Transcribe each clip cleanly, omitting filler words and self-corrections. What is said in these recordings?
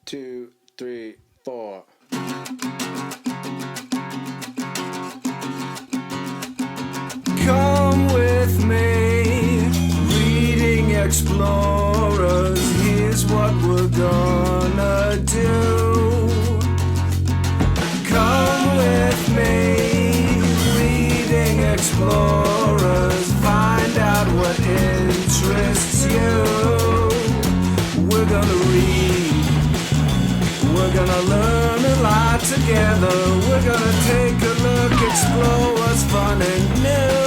2, 3, 4. Come with me, reading explorers. Here's what we're gonna do. Come with me, reading explorers. Find out what interests you. We're gonna read. We're gonna learn a lot together. We're gonna take a look, explore what's fun and new.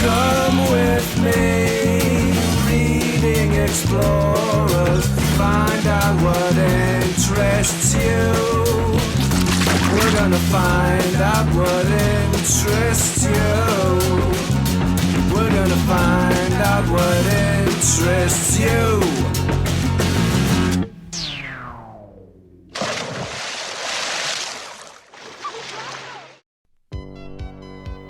Come with me, reading explorers. Find out what interests you. We're gonna find out what interests you. We're gonna find out what interests you.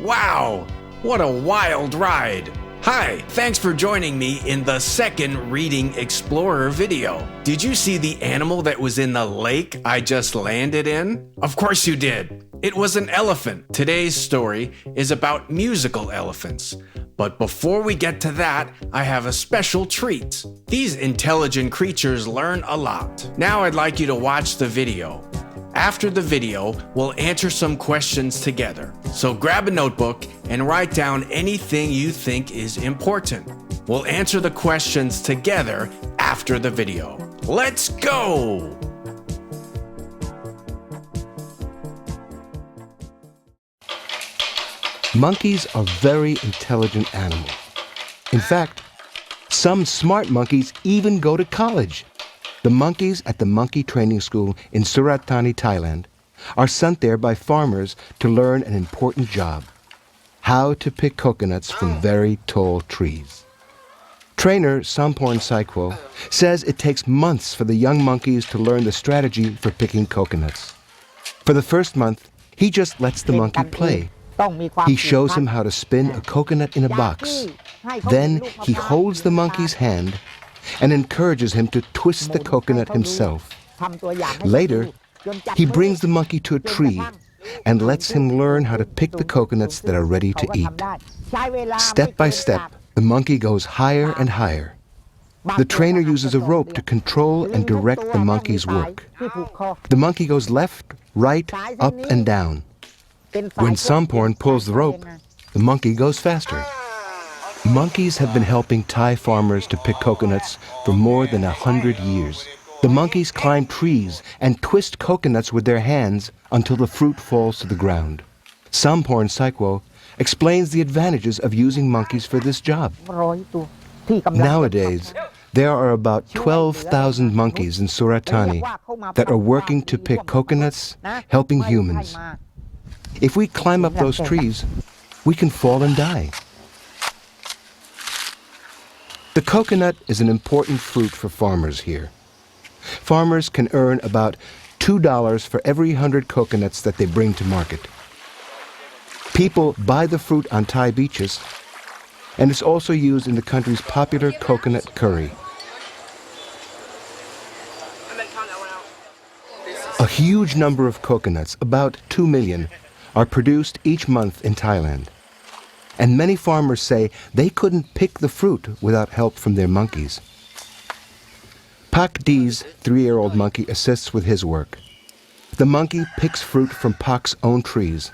Wow, what a wild ride! Hi, thanks for joining me in the second Reading Explorer video. Did you see the animal that was in the lake I just landed in? Of course you did. It was an elephant. Today's story is about musical elephants. But before we get to that, I have a special treat. These intelligent creatures learn a lot. Now I'd like you to watch the video. After the video, we'll answer some questions together. So grab a notebook and write down anything you think is important. We'll answer the questions together after the video. Let's go! Monkeys are very intelligent animals. In fact, some smart monkeys even go to college. The monkeys at the monkey training school in Surat Thani, Thailand, are sent there by farmers to learn an important job: how to pick coconuts from very tall trees. Trainer Samporn Saikwo says it takes months for the young monkeys to learn the strategy for picking coconuts. For the first month, he just lets the monkey play. He shows him how to spin a coconut in a box. Then he holds the monkey's hand and encourages him to twist the coconut himself. Later, he brings the monkey to a tree and lets him learn how to pick the coconuts that are ready to eat. Step by step, the monkey goes higher and higher. The trainer uses a rope to control and direct the monkey's work. The monkey goes left, right, up, and down. When Samporn pulls the rope, the monkey goes faster. Monkeys have been helping Thai farmers to pick coconuts for more than 100 years. The monkeys climb trees and twist coconuts with their hands until the fruit falls to the ground. Samporn Saikwo explains the advantages of using monkeys for this job. Nowadays, there are about 12,000 monkeys in Surat Thani that are working to pick coconuts, helping humans. If we climb up those trees, we can fall and die. The coconut is an important fruit for farmers here. Farmers can earn about $2 for every 100 coconuts that they bring to market. People buy the fruit on Thai beaches, and it's also used in the country's popular coconut curry. A huge number of coconuts, about 2 million, are produced each month in Thailand. And many farmers say they couldn't pick the fruit without help from their monkeys. Pak Dee's 3-year-old monkey assists with his work. The monkey picks fruit from Pak's own trees.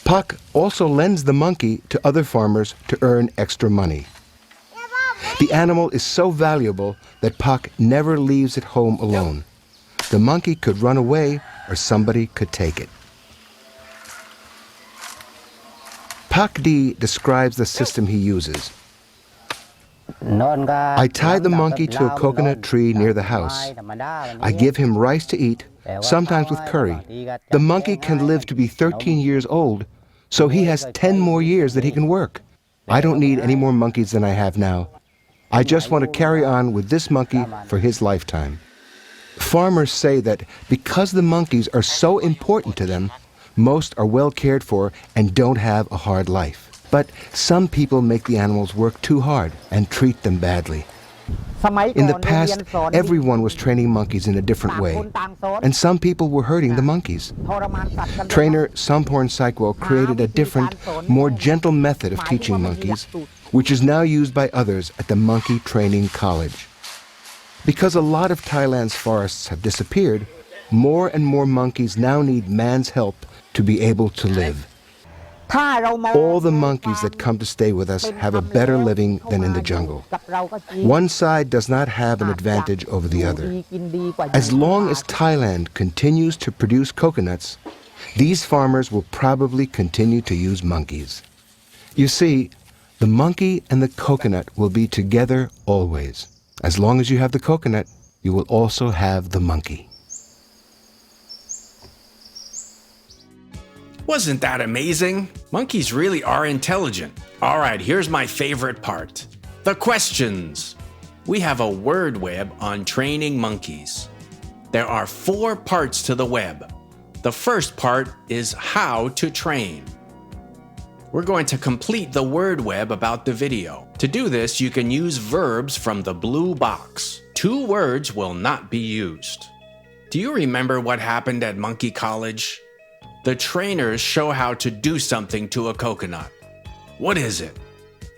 Pak also lends the monkey to other farmers to earn extra money. The animal is so valuable that Pak never leaves it home alone. The monkey could run away or somebody could take it. Pak Dee describes the system he uses. I tie the monkey to a coconut tree near the house. I give him rice to eat, sometimes with curry. The monkey can live to be 13 years old, so he has 10 more years that he can work. I don't need any more monkeys than I have now. I just want to carry on with this monkey for his lifetime. Farmers say that because the monkeys are so important to them, most are well cared for and don't have a hard life. But some people make the animals work too hard and treat them badly. In the past, everyone was training monkeys in a different way, and some people were hurting the monkeys. Trainer Somporn Saikwell created a different, more gentle method of teaching monkeys, which is now used by others at the Monkey Training College. Because a lot of Thailand's forests have disappeared, more and more monkeys now need man's help to be able to live. All the monkeys that come to stay with us have a better living than in the jungle. One side does not have an advantage over the other. As long as Thailand continues to produce coconuts, these farmers will probably continue to use monkeys. You see, the monkey and the coconut will be together always. As long as you have the coconut, you will also have the monkey. Wasn't that amazing? Monkeys really are intelligent. All right, here's my favorite part. The questions. We have a word web on training monkeys. There are 4 parts to the web. The first part is how to train. We're going to complete the word web about the video. To do this, you can use verbs from the blue box. 2 words will not be used. Do you remember what happened at Monkey College? The trainers show how to do something to a coconut. What is it?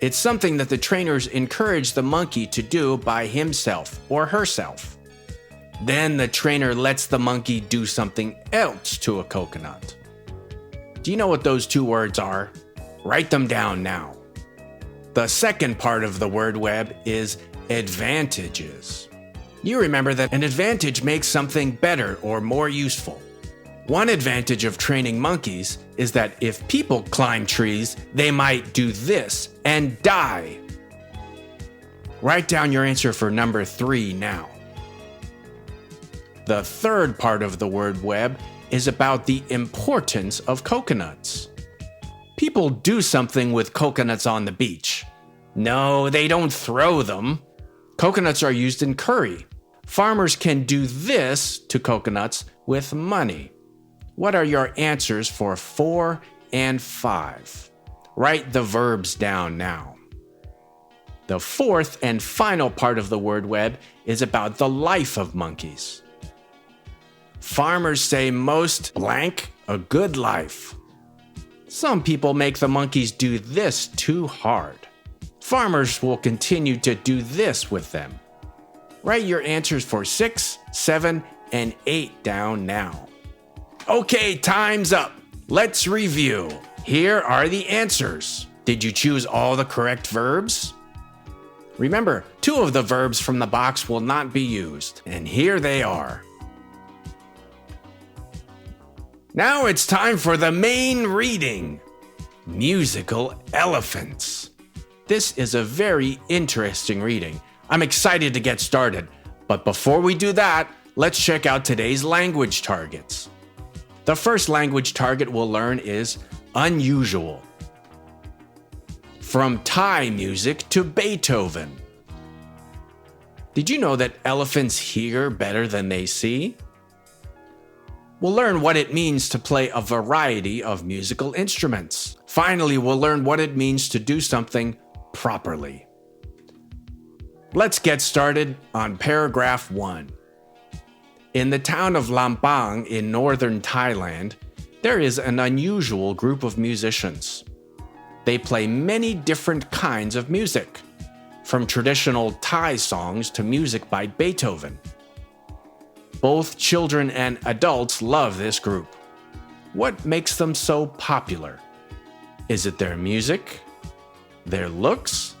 It's something that the trainers encourage the monkey to do by himself or herself. Then the trainer lets the monkey do something else to a coconut. Do you know what those 2 words are? Write them down now. The second part of the word web is advantages. You remember that an advantage makes something better or more useful. One advantage of training monkeys is that if people climb trees, they might do this and die. Write down your answer for number 3 now. The third part of the word web is about the importance of coconuts. People do something with coconuts on the beach. No, they don't throw them. Coconuts are used in curry. Farmers can do this to coconuts with money. What are your answers for 4 and 5? Write the verbs down now. The fourth and final part of the word web is about the life of monkeys. Farmers say most blank a good life. Some people make the monkeys do this too hard. Farmers will continue to do this with them. Write your answers for 6, 7, and 8 down now. Okay, time's up. Let's review. Here are the answers. Did you choose all the correct verbs? Remember, 2 of the verbs from the box will not be used, and here they are. Now it's time for the main reading. Musical elephants. This is a very interesting reading. I'm excited to get started, but before we do that, let's check out today's language targets. The first language target we'll learn is unusual. From Thai music to Beethoven. Did you know that elephants hear better than they see? We'll learn what it means to play a variety of musical instruments. Finally, we'll learn what it means to do something properly. Let's get started on paragraph 1. In the town of Lampang in northern Thailand, there is an unusual group of musicians. They play many different kinds of music, from traditional Thai songs to music by Beethoven. Both children and adults love this group. What makes them so popular? Is it their music? Their looks?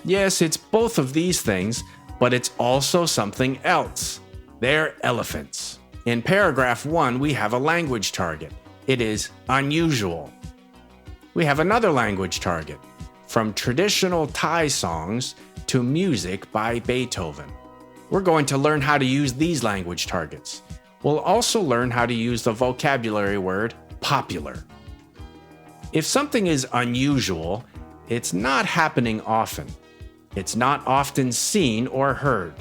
Yes, it's both of these things, but it's also something else. They're elephants. In paragraph 1, we have a language target. It is unusual. We have another language target, from traditional Thai songs to music by Beethoven. We're going to learn how to use these language targets. We'll also learn how to use the vocabulary word popular. If something is unusual, it's not happening often. It's not often seen or heard.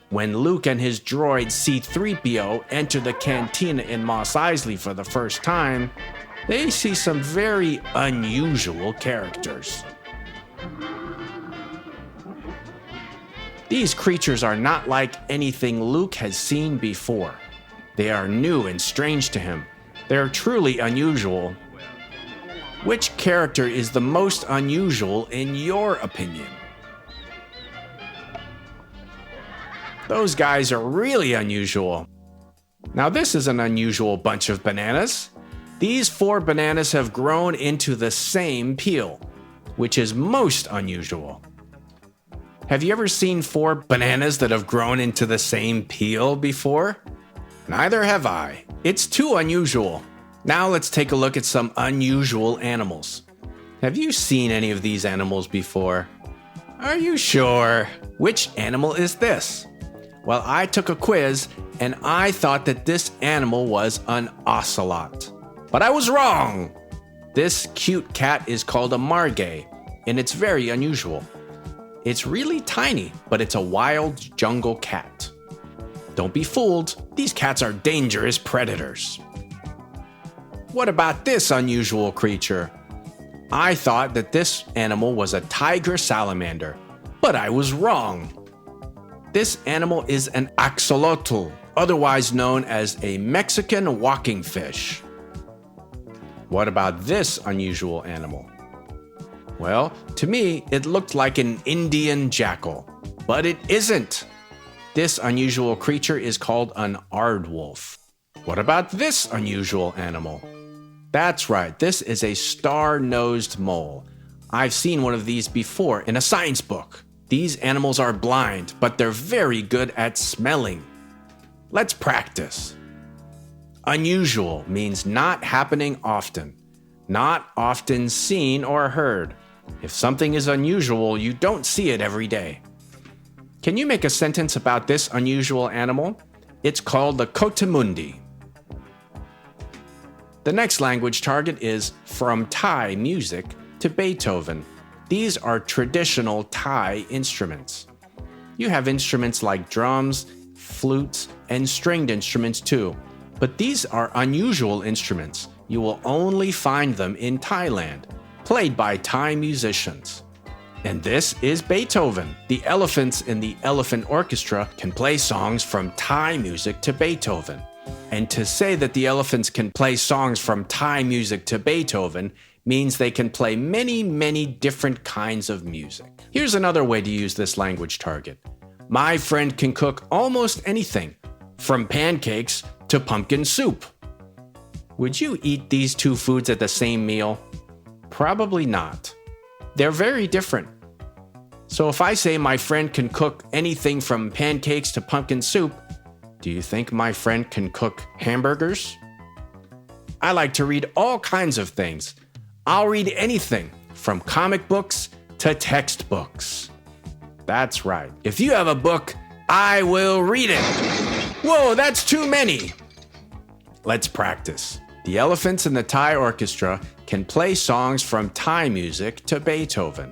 When Luke and his droid C-3PO enter the cantina in Mos Eisley for the first time, they see some very unusual characters. These creatures are not like anything Luke has seen before. They are new and strange to him. They are truly unusual. Which character is the most unusual in your opinion? Those guys are really unusual. Now this is an unusual bunch of bananas. These 4 bananas have grown into the same peel, which is most unusual. Have you ever seen 4 bananas that have grown into the same peel before? Neither have I. It's too unusual. Now let's take a look at some unusual animals. Have you seen any of these animals before? Are you sure? Which animal is this? Well, I took a quiz and I thought that this animal was an ocelot. But I was wrong! This cute cat is called a margay, and it's very unusual. It's really tiny, but it's a wild jungle cat. Don't be fooled, these cats are dangerous predators. What about this unusual creature? I thought that this animal was a tiger salamander, but I was wrong. This animal is an axolotl, otherwise known as a Mexican walking fish. What about this unusual animal? Well, to me, it looked like an Indian jackal, but it isn't. This unusual creature is called an aardwolf. What about this unusual animal? That's right, this is a star-nosed mole. I've seen one of these before in a science book. These animals are blind, but they're very good at smelling. Let's practice. Unusual means not happening often, not often seen or heard. If something is unusual, you don't see it every day. Can you make a sentence about this unusual animal? It's called the coatimundi. The next language target is from Thai music to Beethoven. These are traditional Thai instruments. You have instruments like drums, flutes, and stringed instruments too. But these are unusual instruments. You will only find them in Thailand, played by Thai musicians. And this is Beethoven. The elephants in the elephant orchestra can play songs from Thai music to Beethoven. And to say that the elephants can play songs from Thai music to Beethoven means they can play many, many different kinds of music. Here's another way to use this language target. My friend can cook almost anything, from pancakes to pumpkin soup. Would you eat these 2 foods at the same meal? Probably not. They're very different. So if I say my friend can cook anything from pancakes to pumpkin soup, do you think my friend can cook hamburgers? I like to read all kinds of things. I'll read anything from comic books to textbooks. That's right. If you have a book, I will read it. Whoa, that's too many. Let's practice. The elephants in the Thai orchestra can play songs from Thai music to Beethoven.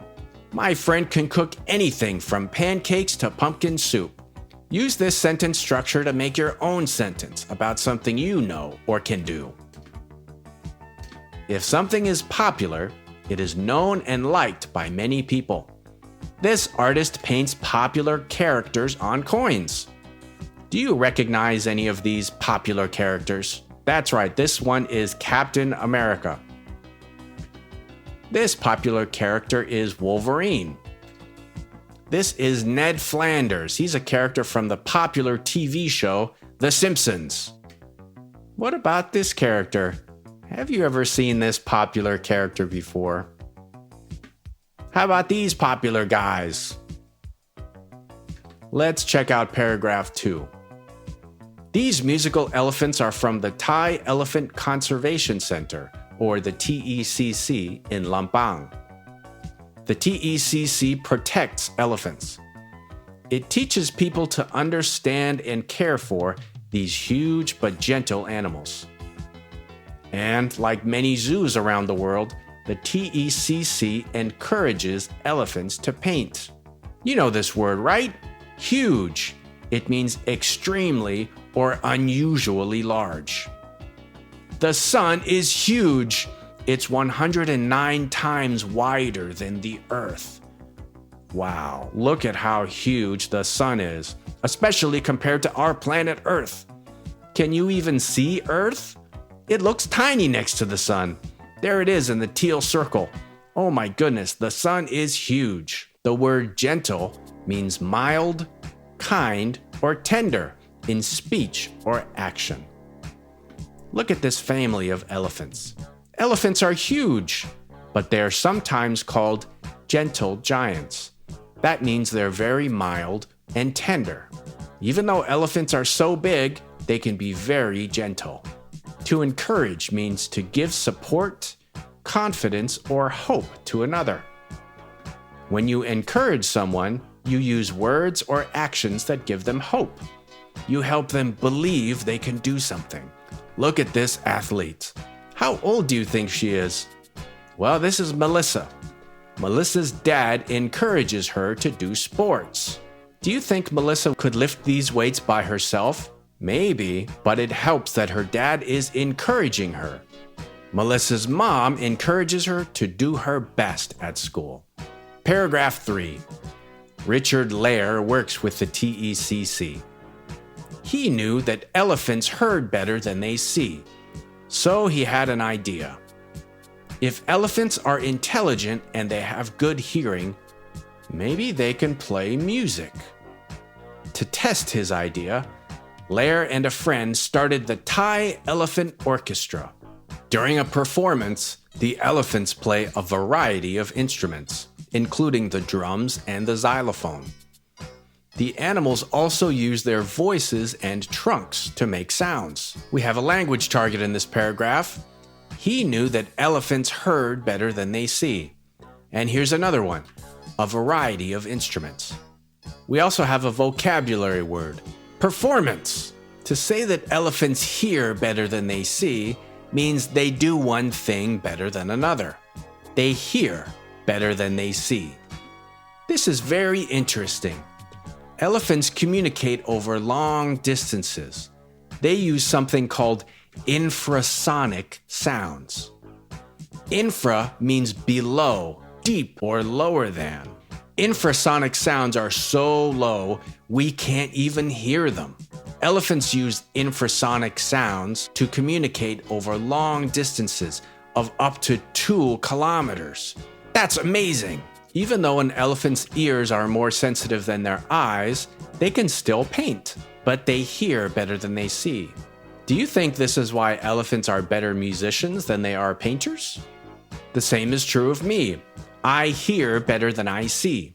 My friend can cook anything from pancakes to pumpkin soup. Use this sentence structure to make your own sentence about something you know or can do. If something is popular, it is known and liked by many people. This artist paints popular characters on coins. Do you recognize any of these popular characters? That's right, this one is Captain America. This popular character is Wolverine. This is Ned Flanders. He's a character from the popular TV show, The Simpsons. What about this character? Have you ever seen this popular character before? How about these popular guys? Let's check out paragraph 2. These musical elephants are from the Thai Elephant Conservation Center, or the TECC, in Lampang. The TECC protects elephants. It teaches people to understand and care for these huge but gentle animals. And like many zoos around the world, the TECC encourages elephants to paint. You know this word, right? Huge. It means extremely or unusually large. The sun is huge. It's 109 times wider than the Earth. Wow, look at how huge the sun is, especially compared to our planet Earth. Can you even see Earth? It looks tiny next to the sun. There it is in the teal circle. Oh my goodness, the sun is huge. The word gentle means mild, kind, or tender in speech or action. Look at this family of elephants. Elephants are huge, but they are sometimes called gentle giants. That means they're very mild and tender. Even though elephants are so big, they can be very gentle. To encourage means to give support, confidence, or hope to another. When you encourage someone, you use words or actions that give them hope. You help them believe they can do something. Look at this athlete. How old do you think she is? Well, this is Melissa. Melissa's dad encourages her to do sports. Do you think Melissa could lift these weights by herself? Maybe, but it helps that her dad is encouraging her. Melissa's mom encourages her to do her best at school. Paragraph 3. Richard Lair works with the TECC. He knew that elephants heard better than they see, so he had an idea. If elephants are intelligent and they have good hearing, maybe they can play music. To test his idea, Lair and a friend started the Thai Elephant Orchestra. During a performance, the elephants play a variety of instruments, including the drums and the xylophone. The animals also use their voices and trunks to make sounds. We have a language target in this paragraph. He knew that elephants heard better than they see. And here's another one, a variety of instruments. We also have a vocabulary word, performance. To say that elephants hear better than they see means they do one thing better than another. They hear better than they see. This is very interesting. Elephants communicate over long distances. They use something called infrasonic sounds. Infra means below, deep, or lower than. Infrasonic sounds are so low, we can't even hear them. Elephants use infrasonic sounds to communicate over long distances of up to 2 kilometers. That's amazing! Even though an elephant's ears are more sensitive than their eyes, they can still paint, but they hear better than they see. Do you think this is why elephants are better musicians than they are painters? The same is true of me. I hear better than I see.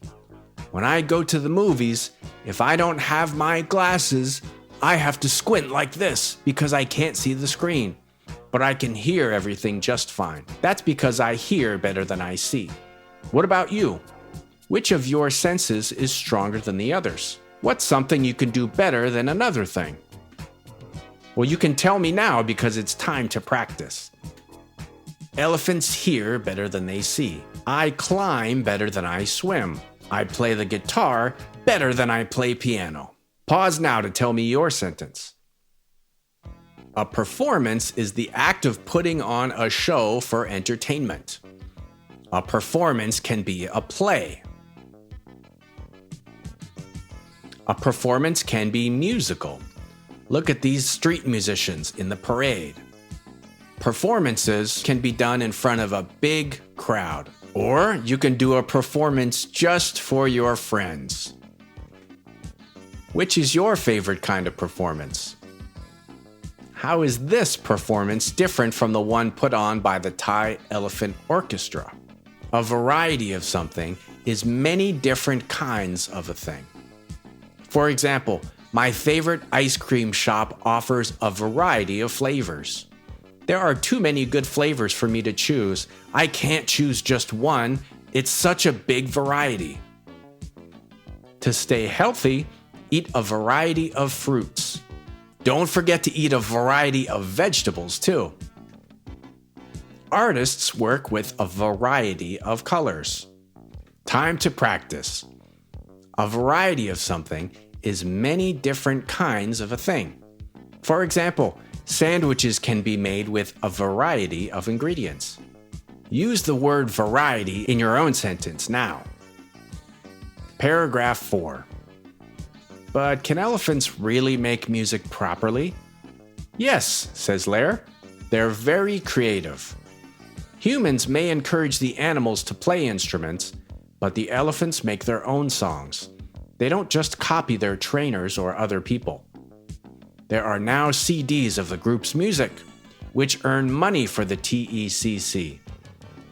When I go to the movies, if I don't have my glasses, I have to squint like this because I can't see the screen. But I can hear everything just fine. That's because I hear better than I see. What about you? Which of your senses is stronger than the others? What's something you can do better than another thing? Well, you can tell me now because it's time to practice. Elephants hear better than they see. I climb better than I swim. I play the guitar better than I play piano. Pause now to tell me your sentence. A performance is the act of putting on a show for entertainment. A performance can be a play. A performance can be musical. Look at these street musicians in the parade. Performances can be done in front of a big crowd, or you can do a performance just for your friends. Which is your favorite kind of performance? How is this performance different from the one put on by the Thai Elephant Orchestra? A variety of something is many different kinds of a thing. For example, my favorite ice cream shop offers a variety of flavors. There are too many good flavors for me to choose. I can't choose just one. It's such a big variety. To stay healthy, eat a variety of fruits. Don't forget to eat a variety of vegetables too. Artists work with a variety of colors. Time to practice. A variety of something is many different kinds of a thing. For example, sandwiches can be made with a variety of ingredients. Use the word variety in your own sentence now. Paragraph 4. But can elephants really make music properly? Yes, says Lair. They're very creative. Humans may encourage the animals to play instruments, but the elephants make their own songs. They don't just copy their trainers or other people. There are now CDs of the group's music, which earn money for the TECC.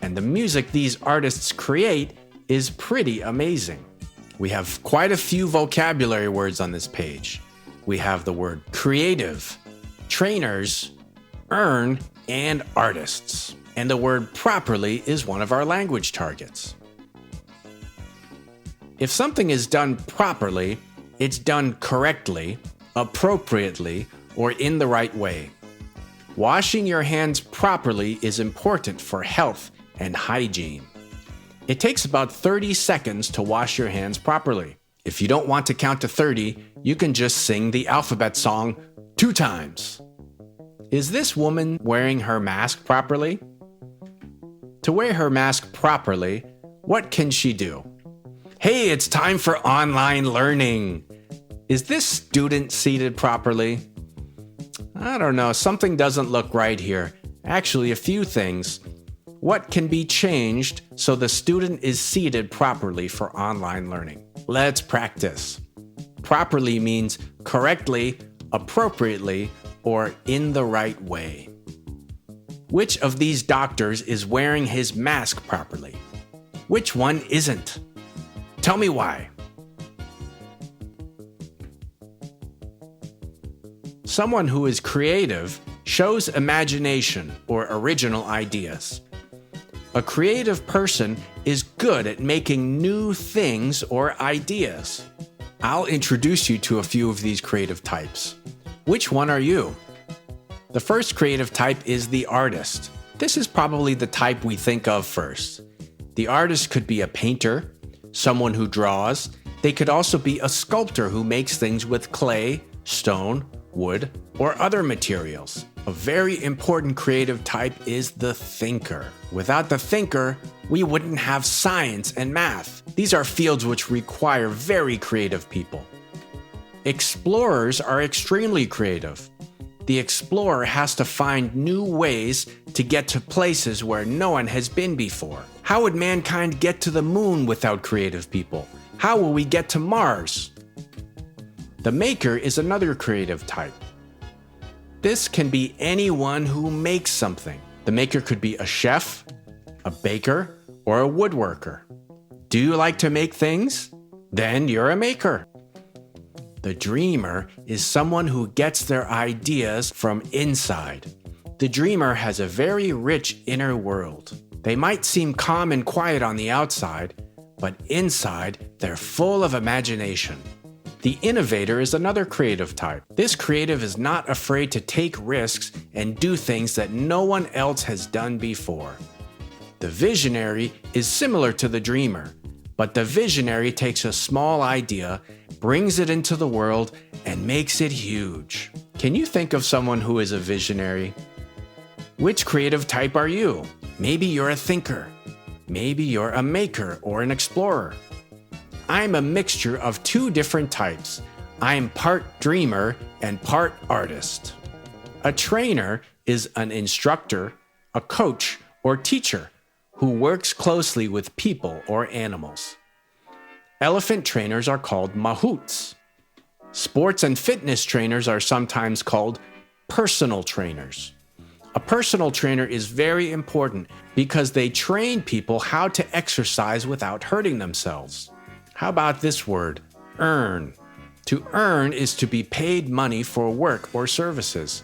And the music these artists create is pretty amazing. We have quite a few vocabulary words on this page. We have the word creative, trainers, earn, and artists. And the word properly is one of our language targets. If something is done properly, it's done correctly, appropriately, or in the right way. Washing your hands properly is important for health and hygiene. It takes about 30 seconds to wash your hands properly. If you don't want to count to 30, you can just sing the alphabet song 2 times. Is this woman wearing her mask properly? To wear her mask properly, what can she do? Hey, it's time for online learning. Is this student seated properly? I don't know, something doesn't look right here. Actually, a few things. What can be changed so the student is seated properly for online learning? Let's practice. Properly means correctly, appropriately, or in the right way. Which of these doctors is wearing his mask properly? Which one isn't? Tell me why. Someone who is creative shows imagination or original ideas. A creative person is good at making new things or ideas. I'll introduce you to a few of these creative types. Which one are you? The first creative type is the artist. This is probably the type we think of first. The artist could be a painter, someone who draws. They could also be a sculptor who makes things with clay, stone, wood, or other materials. A very important creative type is the thinker. Without the thinker, we wouldn't have science and math. These are fields which require very creative people. Explorers are extremely creative. The explorer has to find new ways to get to places where no one has been before. How would mankind get to the moon without creative people? How will we get to Mars? The maker is another creative type. This can be anyone who makes something. The maker could be a chef, a baker, or a woodworker. Do you like to make things? Then you're a maker. The dreamer is someone who gets their ideas from inside. The dreamer has a very rich inner world. They might seem calm and quiet on the outside, but inside they're full of imagination. The innovator is another creative type. This creative is not afraid to take risks and do things that no one else has done before. The visionary is similar to the dreamer, but the visionary takes a small idea, brings it into the world, and makes it huge. Can you think of someone who is a visionary? Which creative type are you? Maybe you're a thinker. Maybe you're a maker or an explorer. I'm a mixture of 2 different types. I'm part dreamer and part artist. A trainer is an instructor, a coach, or teacher who works closely with people or animals. Elephant trainers are called mahouts. Sports and fitness trainers are sometimes called personal trainers. A personal trainer is very important because they train people how to exercise without hurting themselves. How about this word, earn? To earn is to be paid money for work or services.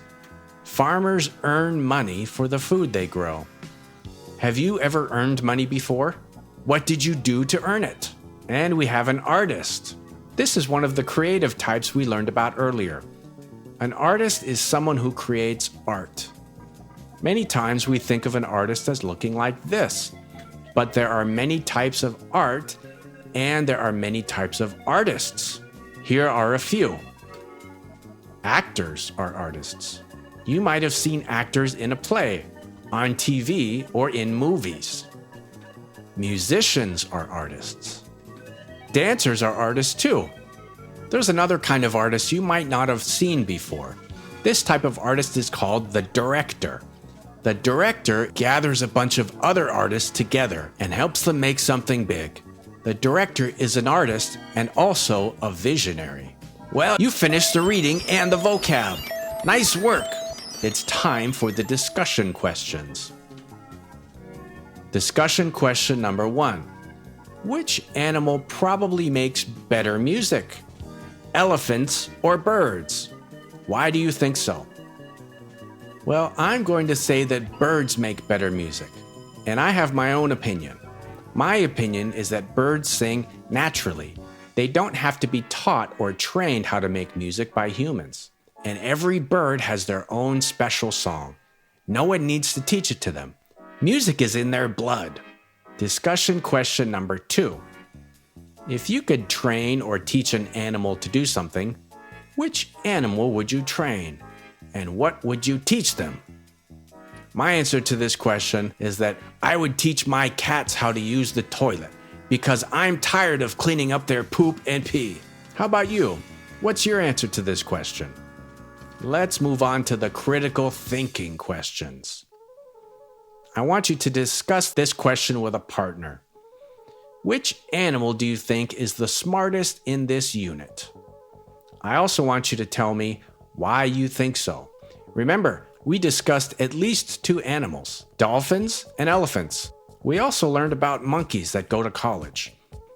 Farmers earn money for the food they grow. Have you ever earned money before? What did you do to earn it? And we have an artist. This is one of the creative types we learned about earlier. An artist is someone who creates art. Many times we think of an artist as looking like this, but there are many types of art and there are many types of artists. Here are a few. Actors are artists. You might have seen actors in a play, on TV, or in movies. Musicians are artists. Dancers are artists too. There's another kind of artist you might not have seen before. This type of artist is called the director. The director gathers a bunch of other artists together and helps them make something big. The director is an artist and also a visionary. Well, you finished the reading and the vocab. Nice work. It's time for the discussion questions. Discussion question number 1. Which animal probably makes better music? Elephants or birds? Why do you think so? Well, I'm going to say that birds make better music, and I have my own opinion. My opinion is that birds sing naturally. They don't have to be taught or trained how to make music by humans. And every bird has their own special song. No one needs to teach it to them. Music is in their blood. Discussion question number 2. If you could train or teach an animal to do something, which animal would you train? And what would you teach them? My answer to this question is that I would teach my cats how to use the toilet because I'm tired of cleaning up their poop and pee. How about you? What's your answer to this question? Let's move on to the critical thinking questions. I want you to discuss this question with a partner. Which animal do you think is the smartest in this unit? I also want you to tell me why you think so. Remember, we discussed at least 2 animals, dolphins and elephants. We also learned about monkeys that go to college.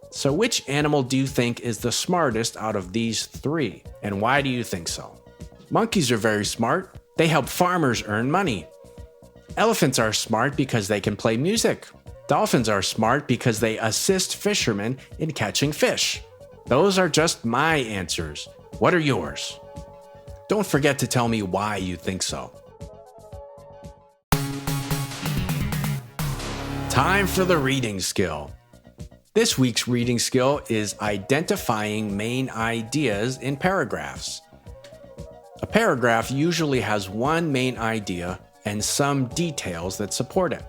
So which animal do you think is the smartest out of these 3, and why do you think so? Monkeys are very smart. They help farmers earn money. Elephants are smart because they can play music. Dolphins are smart because they assist fishermen in catching fish. Those are just my answers. What are yours? Don't forget to tell me why you think so. Time for the reading skill. This week's reading skill is identifying main ideas in paragraphs. A paragraph usually has one main idea and some details that support it.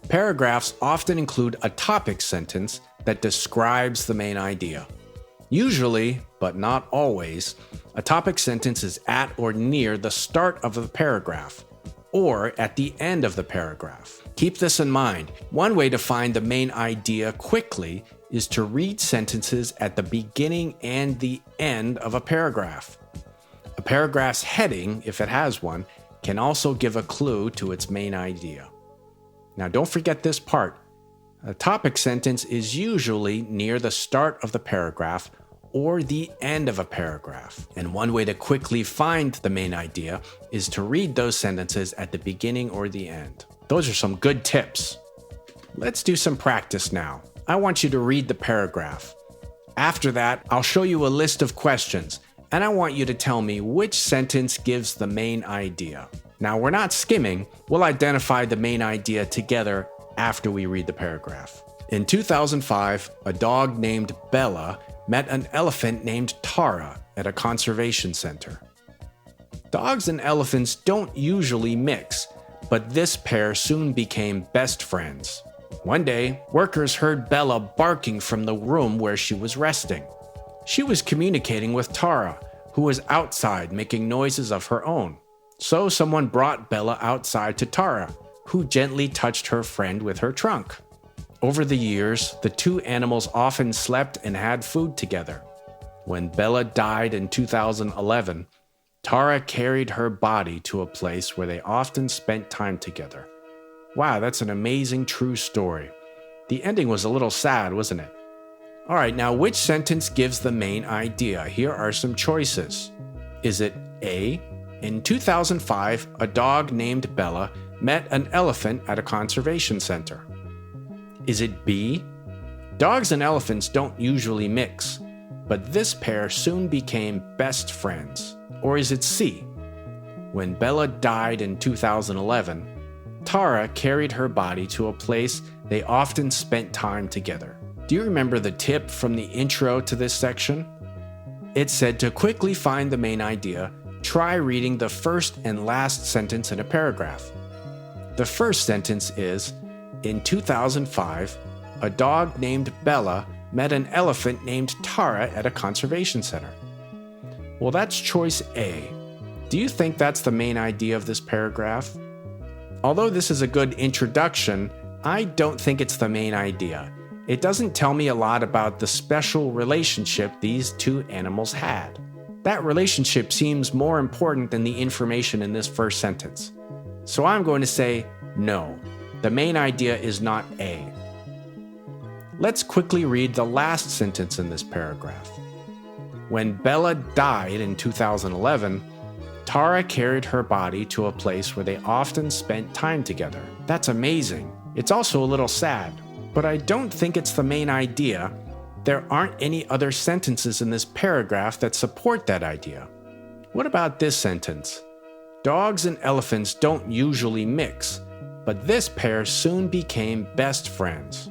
Paragraphs often include a topic sentence that describes the main idea. Usually, but not always, a topic sentence is at or near the start of the paragraph, or at the end of the paragraph. Keep this in mind. One way to find the main idea quickly is to read sentences at the beginning and the end of a paragraph. A paragraph's heading, if it has one, can also give a clue to its main idea. Now don't forget this part. A topic sentence is usually near the start of the paragraph or the end of a paragraph. And one way to quickly find the main idea is to read those sentences at the beginning or the end. Those are some good tips. Let's do some practice now. I want you to read the paragraph. After that, I'll show you a list of questions, and I want you to tell me which sentence gives the main idea. Now, we're not skimming. We'll identify the main idea together after we read the paragraph. In 2005, a dog named Bella met an elephant named Tara at a conservation center. Dogs and elephants don't usually mix, but this pair soon became best friends. One day, workers heard Bella barking from the room where she was resting. She was communicating with Tara, who was outside making noises of her own. So someone brought Bella outside to Tara, who gently touched her friend with her trunk. Over the years, the 2 animals often slept and had food together. When Bella died in 2011, Tara carried her body to a place where they often spent time together. Wow, that's an amazing true story. The ending was a little sad, wasn't it? All right, now which sentence gives the main idea? Here are some choices. Is it A? In 2005, a dog named Bella met an elephant at a conservation center. Is it B? Dogs and elephants don't usually mix, but this pair soon became best friends. Or is it C? When Bella died in 2011, Tara carried her body to a place they often spent time together. Do you remember the tip from the intro to this section? It said to quickly find the main idea, try reading the first and last sentence in a paragraph. The first sentence is, in 2005, a dog named Bella met an elephant named Tara at a conservation center. Well, that's choice A. Do you think that's the main idea of this paragraph? Although this is a good introduction, I don't think it's the main idea. It doesn't tell me a lot about the special relationship these two animals had. That relationship seems more important than the information in this first sentence. So I'm going to say no. The main idea is not A. Let's quickly read the last sentence in this paragraph. When Bella died in 2011, Tara carried her body to a place where they often spent time together. That's amazing. It's also a little sad, but I don't think it's the main idea. There aren't any other sentences in this paragraph that support that idea. What about this sentence? Dogs and elephants don't usually mix, but this pair soon became best friends.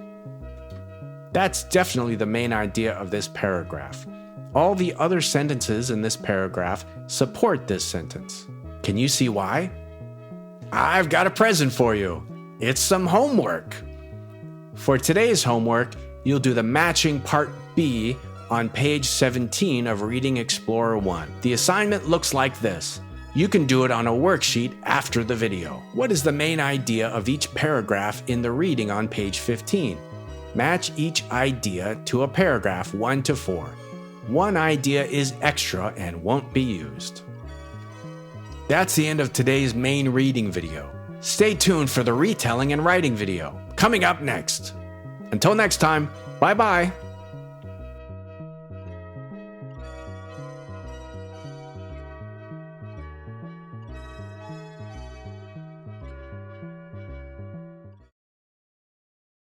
That's definitely the main idea of this paragraph. All the other sentences in this paragraph support this sentence. Can you see why? I've got a present for you. It's some homework. For today's homework, you'll do the matching part B on page 17 of Reading Explorer 1. The assignment looks like this. You can do it on a worksheet after the video. What is the main idea of each paragraph in the reading on page 15? Match each idea to a paragraph 1 to 4. One idea is extra and won't be used. That's the end of today's main reading video. Stay tuned for the retelling and writing video, coming up next. Until next time, bye-bye.